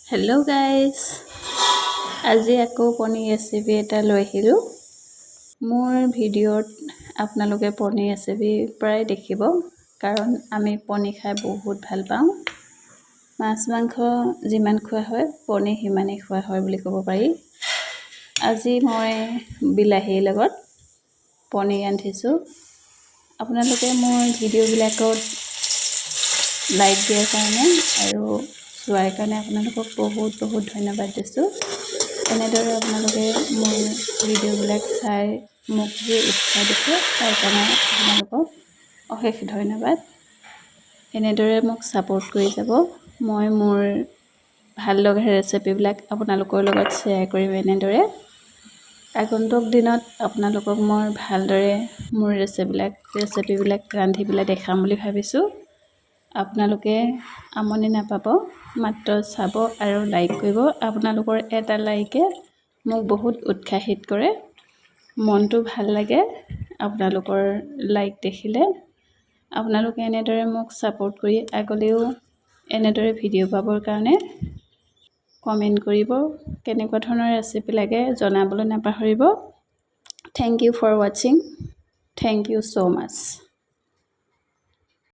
Hello' guys, আজি আকৌ paneer recipe এটা লৈ আহিলোঁ। মোৰ ভিডিঅ'ত আপোনালোকে পনীৰ ৰেচিপি প্ৰায় দেখিব, কাৰণ আমি পনীৰ খাই বহুত ভাল পাওঁ। মাছ মাংস যিমান খোৱা হয় পনীৰ সিমানেই খোৱা হয় বুলি ক'ব পাৰি। আজি মই বিলাহীৰ লগত পনীৰ ৰান্ধিছোঁ। আপোনালোকে মোৰ ভিডিঅ'বিলাকত লাইক দিয়াৰ কাৰণে আৰু চোৱাৰ কাৰণে আপোনালোকক বহুত ধন্যবাদ দিছোঁ। এনেদৰে আপোনালোকে মোৰ ভিডিঅ'বিলাক চাই মোক যি উৎসাহ দিছে তাৰ কাৰণে আপোনালোকক অশেষ ধন্যবাদ। এনেদৰে মোক ছাপোৰ্ট কৰি যাব। মই মোৰ ভাল লগা ৰেচিপিবিলাক আপোনালোকৰ লগত শ্বেয়াৰ কৰিম। এনেদৰে আগন্তুক দিনত আপোনালোকক মই ভালদৰে মোৰ ৰেচিপিবিলাক ৰান্ধি পেলাই দেখাম বুলি ভাবিছোঁ। আপোনালোকে আমনি নাপাব, মাত্ৰ চাব আৰু লাইক কৰিব। আপোনালোকৰ এটা লাইকে মোক বহুত উৎসাহিত কৰে, মনটো ভাল লাগে আপোনালোকৰ লাইক দেখিলে। আপোনালোকে এনেদৰে মোক ছাপোৰ্ট কৰি আগলৈও এনেদৰে ভিডিঅ' পাবৰ কাৰণে কমেণ্ট কৰিব। কেনেকুৱা ধৰণৰ ৰেচিপি লাগে জনাবলৈ নাপাহৰিব। থেংক ইউ ফৰ ৱাচিং। Thank you so' much.